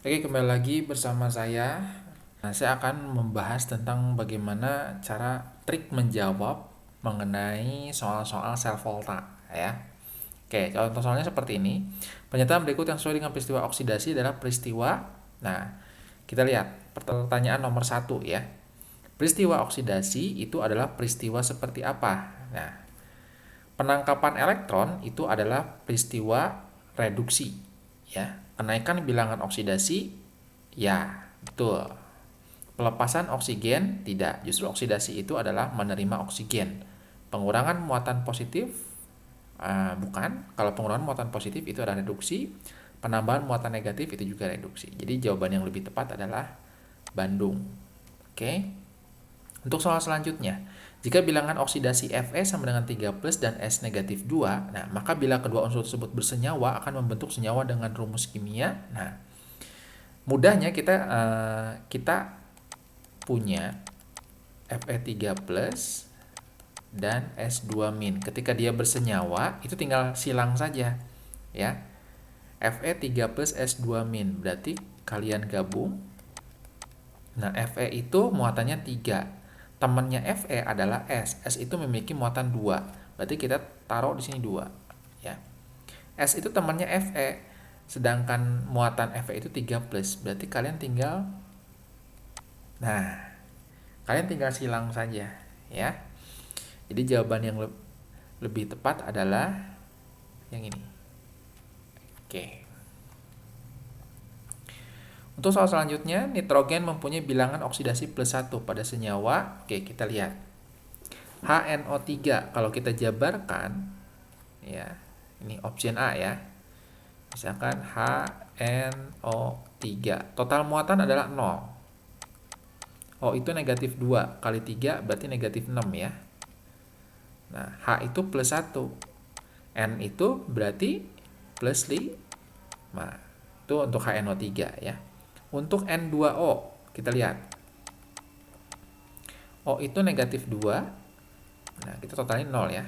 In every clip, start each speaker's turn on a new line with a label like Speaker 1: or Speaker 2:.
Speaker 1: Oke, kembali lagi bersama saya. Nah, saya akan membahas tentang bagaimana cara trik menjawab mengenai soal-soal self volta ya. Oke, contoh soalnya seperti ini. Pernyataan berikut yang sesuai dengan peristiwa oksidasi adalah peristiwa. Nah, kita lihat pertanyaan nomor 1 ya. Peristiwa oksidasi itu adalah peristiwa seperti apa? Nah, penangkapan elektron itu adalah peristiwa reduksi ya. Kenaikan bilangan oksidasi ya, betul. Pelepasan oksigen tidak. Justru oksidasi itu adalah menerima oksigen. Pengurangan muatan positif bukan. Kalau pengurangan muatan positif itu adalah reduksi. Penambahan muatan negatif itu juga reduksi. Jadi jawaban yang lebih tepat adalah Bandung. Oke. Untuk soal selanjutnya, jika bilangan oksidasi Fe sama dengan 3 plus dan S negatif 2, nah maka bila kedua unsur tersebut bersenyawa akan membentuk senyawa dengan rumus kimia. Nah, mudahnya kita punya Fe3 plus dan S2 min. Ketika dia bersenyawa, itu tinggal silang saja ya. Fe3 plus S2 min, berarti kalian gabung. Nah, Fe itu muatannya 3. Temannya Fe adalah S. S itu memiliki muatan 2. Berarti kita taruh di sini 2 ya. S itu temannya Fe. Sedangkan muatan Fe itu 3 plus. Berarti kalian tinggal silang saja ya. Jadi jawaban yang lebih tepat adalah yang ini. Oke. Untuk soal selanjutnya, nitrogen mempunyai bilangan oksidasi plus 1 pada senyawa. Oke, kita lihat. HNO3 kalau kita jabarkan ya. Ini option A ya. Misalkan HNO3. Total muatan adalah 0. O itu negatif 2 kali 3 berarti negatif 6 ya. Nah, H itu plus 1. N itu berarti plus 5. Nah, itu untuk HNO3 ya. Untuk N2O, kita lihat. O itu negatif 2. Nah, kita totalin 0 ya.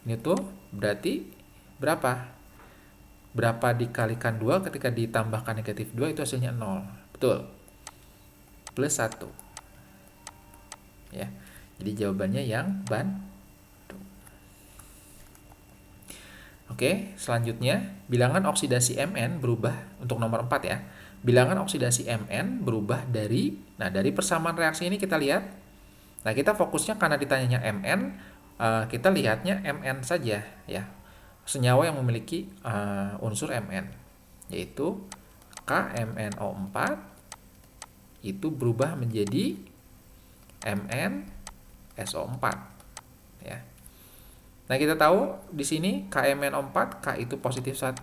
Speaker 1: Ini tuh berarti berapa? Berapa dikalikan 2 ketika ditambahkan negatif 2 itu hasilnya 0. Betul. Plus 1. Ya. Jadi jawabannya yang Bandung. Oke, selanjutnya bilangan oksidasi Mn berubah untuk nomor 4 ya. Bilangan oksidasi Mn berubah dari persamaan reaksi ini kita lihat. Nah, kita fokusnya karena ditanyanya Mn, kita lihatnya Mn saja ya. Senyawa yang memiliki unsur Mn yaitu KMnO4 itu berubah menjadi MnSO4 ya. Nah, kita tahu di sini KMnO4, K itu positif 1,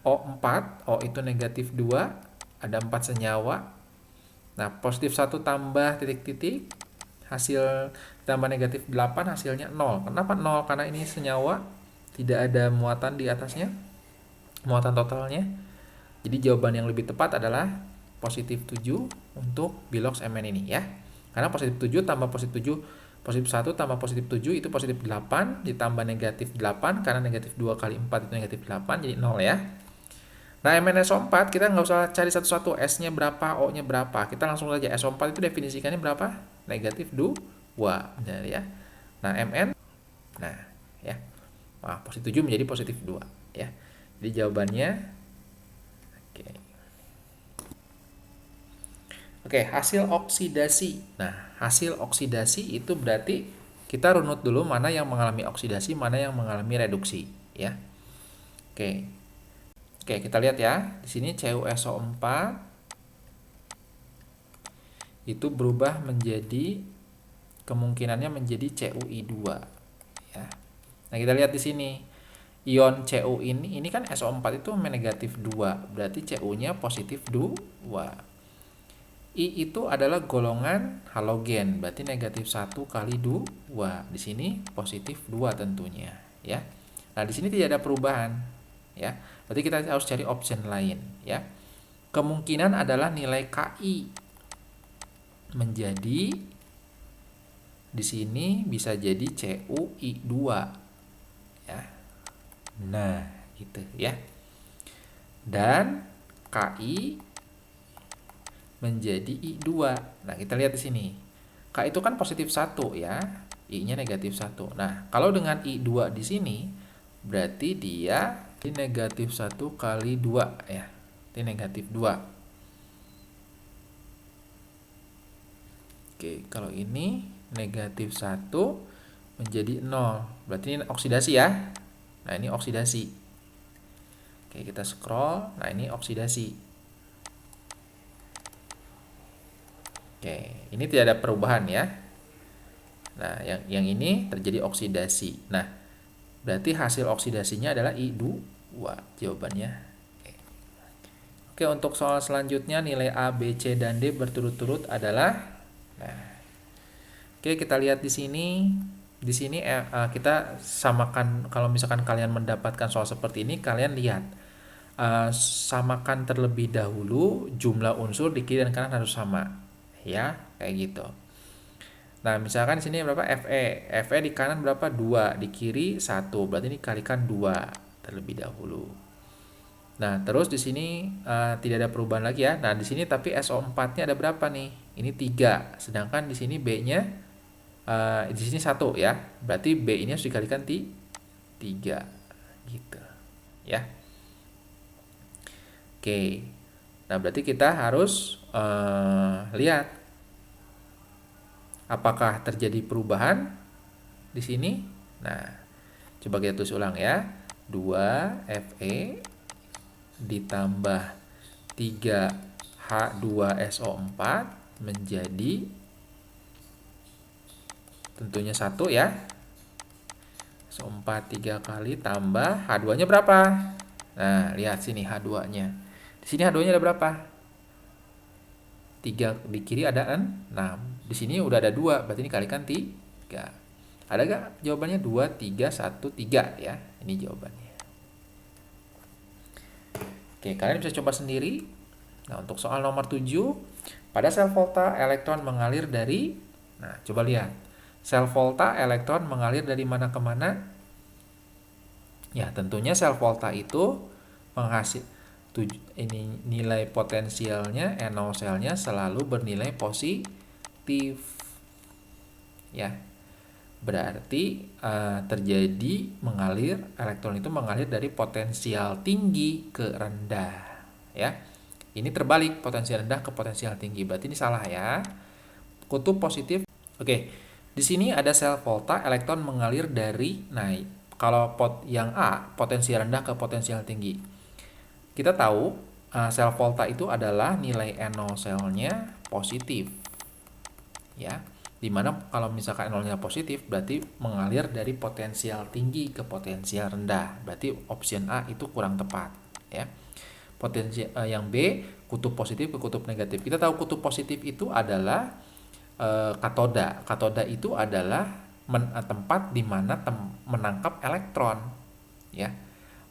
Speaker 1: O4, O itu negatif 2, ada 4 senyawa. Nah, positif 1 tambah titik-titik, hasil tambah negatif 8, hasilnya 0. Kenapa 0? Karena ini senyawa, tidak ada muatan di atasnya, muatan totalnya. Jadi jawaban yang lebih tepat adalah positif 7 untuk bilox Mn ini ya. Karena positif 7 tambah positif 7, positif 1 tambah positif 7 itu positif 8, ditambah negatif 8, karena negatif 2 kali 4 itu negatif 8, jadi 0 ya. Nah, MnSO4 kita nggak usah cari satu-satu, S-nya berapa, O-nya berapa. Kita langsung saja, SO4 itu definisikannya berapa? Negatif 2, benar ya. Nah, Mn, nah ya. Nah, positif 7 menjadi positif 2 ya. Jadi jawabannya, oke. Oke, hasil oksidasi. Nah, hasil oksidasi itu berarti kita runut dulu mana yang mengalami oksidasi, mana yang mengalami reduksi, ya. Oke. Oke, kita lihat ya. Di sini CuSO4 itu berubah menjadi, kemungkinannya menjadi CuI2, ya. Nah, kita lihat di sini. Ion Cu ini kan SO4 itu negatif 2, berarti Cu-nya positif 2. I itu adalah golongan halogen, berarti negatif 1 kali 2. Di sini positif 2 tentunya, ya. Nah, di sini tidak ada perubahan, ya. Berarti kita harus cari option lain, ya. Kemungkinan adalah nilai Ki menjadi, di sini bisa jadi CuI2, ya. Nah, gitu ya. Dan Ki menjadi I2. Nah, kita lihat di sini. K itu kan positif 1 ya. I-nya negatif 1. Nah, kalau dengan I2 di sini, berarti dia di negatif 1 kali 2 ya. Ini negatif 2. Oke, kalau ini negatif 1 menjadi 0. Berarti ini oksidasi ya. Nah, ini oksidasi. Oke, kita scroll. Nah, ini oksidasi. Oke, ini tidak ada perubahan ya. Nah, yang ini terjadi oksidasi. Nah, berarti hasil oksidasinya adalah I2 jawabannya. Oke, untuk soal selanjutnya nilai A, B, C, dan D berturut-turut adalah oke, kita lihat di sini. Di sini kita samakan, kalau misalkan kalian mendapatkan soal seperti ini, kalian lihat. Samakan terlebih dahulu jumlah unsur di kiri dan kanan harus sama. Ya, kayak gitu. Nah, misalkan di sini berapa? Fe. Fe di kanan berapa? 2, di kiri 1. Berarti ini kalikan 2 terlebih dahulu. Nah, terus di sini tidak ada perubahan lagi ya. Nah, di sini tapi SO4-nya ada berapa nih? Ini 3. Sedangkan di sini B-nya di sini 1 ya. Berarti B ini harus dikalikan 3 gitu. Ya. Oke. Nah, berarti kita harus lihat apakah terjadi perubahan di sini. Nah, coba kita tulis ulang ya. 2 Fe ditambah 3 H2SO4 menjadi tentunya 1 ya. SO4 3 kali tambah H2-nya berapa? Nah, lihat sini H2-nya. Di sini H2-nya ada berapa? 3, di kiri ada 6. Di sini udah ada 2, berarti ini kalikan 3. Ada gak jawabannya? 2, 3, 1, 3 ya. Ini jawabannya. Oke, kalian bisa coba sendiri. Nah, untuk soal nomor 7, pada sel volta elektron mengalir dari, nah coba lihat. Sel volta elektron mengalir dari mana ke mana? Ya, tentunya sel volta itu menghasil ini nilai potensialnya NO selnya selalu bernilai positif. Ya. Berarti terjadi mengalir, elektron itu mengalir dari potensial tinggi ke rendah, ya. Ini terbalik, potensial rendah ke potensial tinggi. Berarti ini salah ya. Kutub positif. Oke. Di sini ada sel volta, elektron mengalir dari, nah kalau yang A potensial rendah ke potensial tinggi. Kita tahu sel volta itu adalah nilai NO selnya positif. Ya. Dimana kalau misalkan nolnya positif berarti mengalir dari potensial tinggi ke potensial rendah, berarti option A itu kurang tepat ya. Yang B kutub positif ke kutub negatif. Kita tahu kutub positif itu adalah katoda. Katoda itu adalah tempat di mana menangkap elektron ya.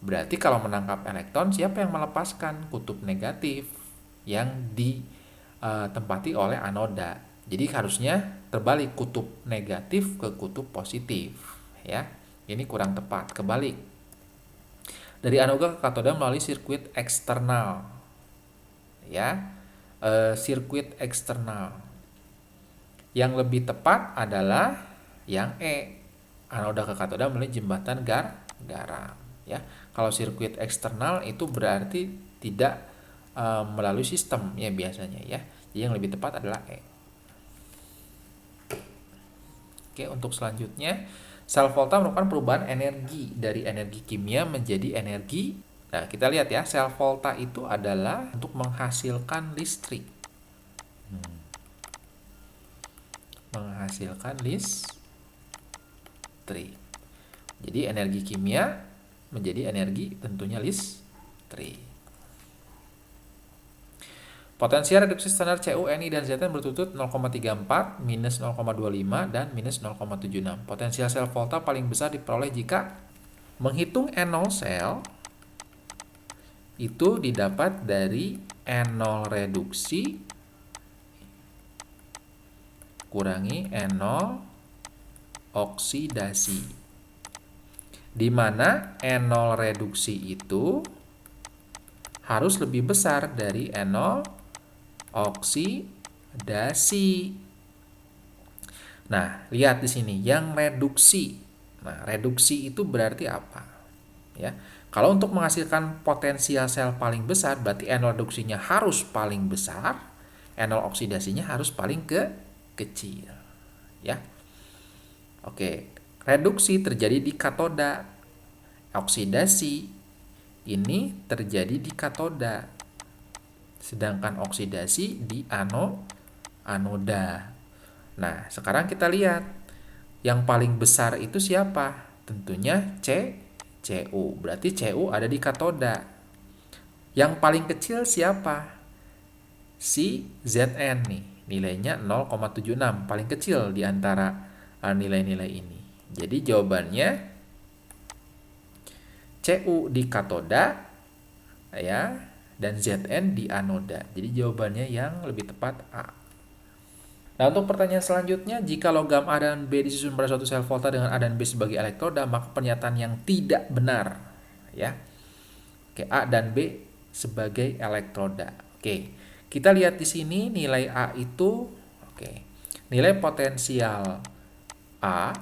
Speaker 1: Berarti kalau menangkap elektron siapa yang melepaskan? Kutub negatif yang ditempati oleh anoda. Jadi harusnya terbalik, kutub negatif ke kutub positif ya. Ini kurang tepat, kebalik. Dari anoda ke katoda melalui sirkuit eksternal. Ya. Sirkuit eksternal. Yang lebih tepat adalah yang E. Anoda ke katoda melalui jembatan garam ya. Kalau sirkuit eksternal itu berarti tidak melalui sistem ya biasanya ya. Jadi yang lebih tepat adalah E. Oke, untuk selanjutnya, sel volta merupakan perubahan energi dari energi kimia menjadi energi. Nah, kita lihat ya, sel volta itu adalah untuk menghasilkan listrik. Menghasilkan listrik. Jadi energi kimia menjadi energi tentunya listrik. Potensial reduksi standar Cu, Ni, dan Zn berturut 0,34, minus 0,25, dan minus 0,76. Potensial sel volta paling besar diperoleh jika menghitung N0 sel itu didapat dari N0 reduksi kurangi N0 oksidasi. Di mana N0 reduksi itu harus lebih besar dari N0 oksidasi. Nah, lihat di sini yang reduksi. Nah, reduksi itu berarti apa? Ya. Kalau untuk menghasilkan potensial sel paling besar, berarti N0 reduksinya harus paling besar, N0 oksidasinya harus paling kecil. Ya. Oke, reduksi terjadi di katoda. Oksidasi ini terjadi di katoda. Sedangkan oksidasi di anoda. Nah, sekarang kita lihat yang paling besar itu siapa? Tentunya Cu. Berarti Cu ada di katoda. Yang paling kecil siapa? Si Zn nih. Nilainya 0,76, paling kecil di antara nilai-nilai ini. Jadi jawabannya Cu di katoda ya, dan Zn di anoda. Jadi jawabannya yang lebih tepat A. Nah, untuk pertanyaan selanjutnya, jika logam A dan B disusun pada suatu sel volta dengan A dan B sebagai elektroda, maka pernyataan yang tidak benar, ya. Oke, A dan B sebagai elektroda. Oke, kita lihat di sini nilai A itu, oke, nilai potensial A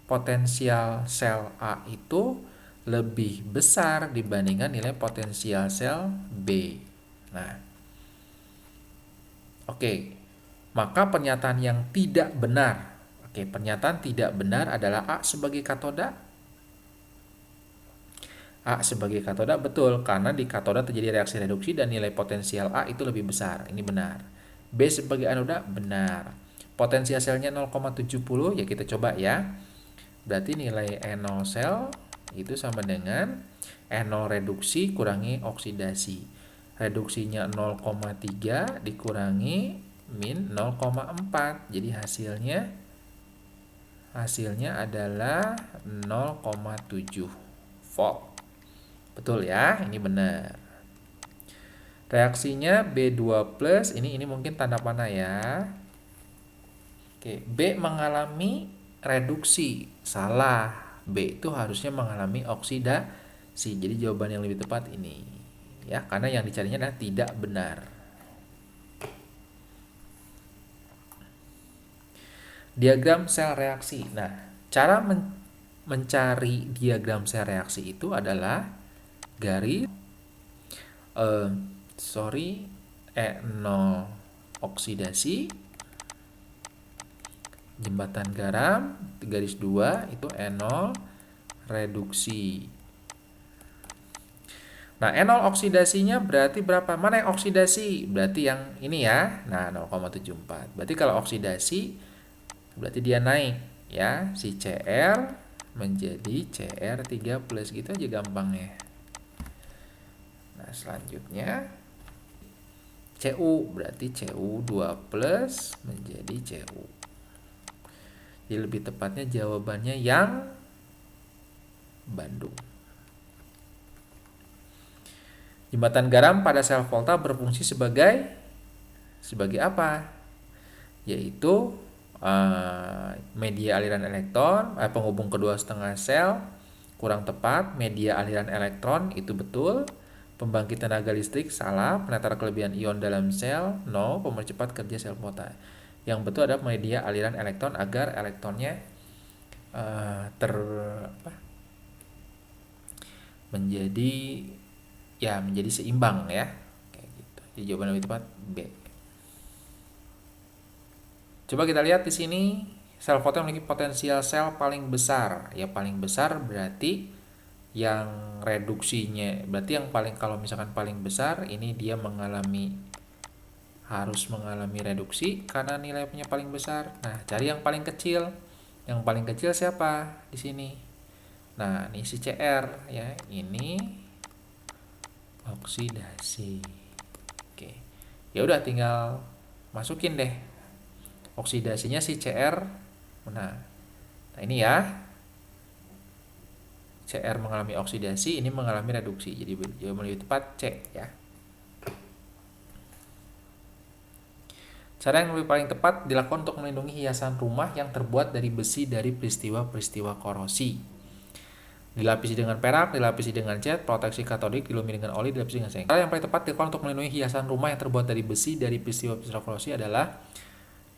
Speaker 1: potensial sel A itu lebih besar dibandingkan nilai potensial sel B. Nah, oke, maka pernyataan yang tidak benar. Oke, pernyataan tidak benar adalah A sebagai katoda. A sebagai katoda betul, karena di katoda terjadi reaksi reduksi dan nilai potensial A itu lebih besar. Ini benar. B sebagai anoda benar. Potensial selnya 0,70, ya kita coba ya. Berarti nilai N0 sel itu sama dengan N0 reduksi kurangi oksidasi. Reduksinya 0,3 dikurangi min 0,4. Jadi hasilnya adalah 0,7 volt. Betul ya, ini benar. Reaksinya B2+, ini mungkin tanda panah ya. Oke, B mengalami reduksi. Salah. B itu harusnya mengalami oksidasi. Jadi jawaban yang lebih tepat ini. Ya, karena yang dicarinya adalah tidak benar. Diagram sel reaksi. Nah, cara mencari diagram sel reaksi itu adalah garis E0 oksidasi, jembatan garam, garis 2 itu N0 reduksi. Nah, N0 oksidasinya berarti berapa? Mana yang oksidasi? Berarti yang ini ya. Nah, 0,74. Berarti kalau oksidasi berarti dia naik ya. Si Cr menjadi Cr3+, gitu aja gampangnya. Nah, selanjutnya Cu berarti Cu2+ menjadi Cu. Jadi lebih tepatnya jawabannya yang Bandung. Jembatan garam pada sel volta berfungsi sebagai apa? Yaitu media aliran elektron, penghubung kedua setengah sel. Kurang tepat, media aliran elektron itu betul. Pembangkit tenaga listrik salah, penetrar kelebihan ion dalam sel no, pemercepat kerja sel volta. Yang betul adalah media aliran elektron agar elektronnya menjadi seimbang ya, kayak gitu. Jadi jawaban lebih tepat B. Coba kita lihat di sini sel volta memiliki potensial sel paling besar. Ya, paling besar berarti yang reduksinya, berarti yang paling, kalau misalkan paling besar ini dia harus mengalami reduksi karena nilainya paling besar. Nah, cari yang paling kecil. Yang paling kecil siapa di sini? Nah, ini si Cr ya, ini oksidasi. Oke. Ya udah, tinggal masukin deh. Oksidasinya si Cr. Nah, ini ya. Cr mengalami oksidasi, ini mengalami reduksi. Jadi jawaban lebih tepat C ya. Cara yang lebih paling tepat dilakukan untuk melindungi hiasan rumah yang terbuat dari besi dari peristiwa-peristiwa korosi. Dilapisi dengan perak, dilapisi dengan cat, proteksi katodik, dilumuri dengan oli, dilapisi dengan seng. Cara yang paling tepat dilakukan untuk melindungi hiasan rumah yang terbuat dari besi dari peristiwa korosi adalah,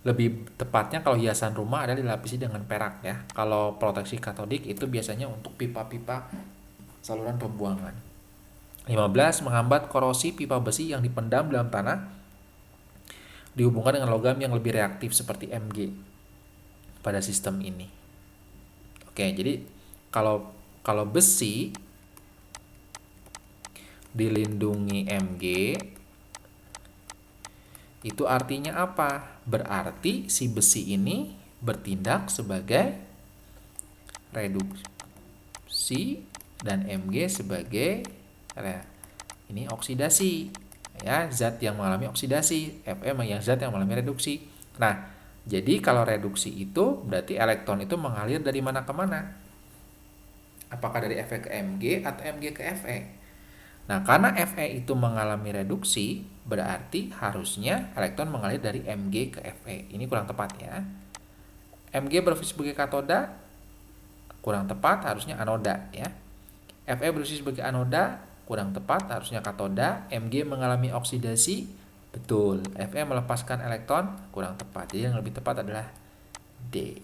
Speaker 1: lebih tepatnya kalau hiasan rumah adalah dilapisi dengan perak ya. Kalau proteksi katodik itu biasanya untuk pipa-pipa saluran pembuangan. 15. Menghambat korosi pipa besi yang dipendam dalam tanah dihubungkan dengan logam yang lebih reaktif seperti Mg pada sistem ini. Oke, jadi kalau besi dilindungi Mg, itu artinya apa? Berarti si besi ini bertindak sebagai reduksi dan Mg sebagai ini oksidasi ya, zat yang mengalami oksidasi, Fe yang zat yang mengalami reduksi. Nah, jadi kalau reduksi itu berarti elektron itu mengalir dari mana ke mana? Apakah dari Fe ke Mg atau Mg ke Fe? Nah, karena Fe itu mengalami reduksi, berarti harusnya elektron mengalir dari Mg ke Fe. Ini kurang tepat ya. Mg berfungsi sebagai katoda, kurang tepat, harusnya anoda ya. Fe berfungsi sebagai anoda, kurang tepat, harusnya katoda. Mg mengalami oksidasi, betul. Fe melepaskan elektron, kurang tepat. Jadi yang lebih tepat adalah D.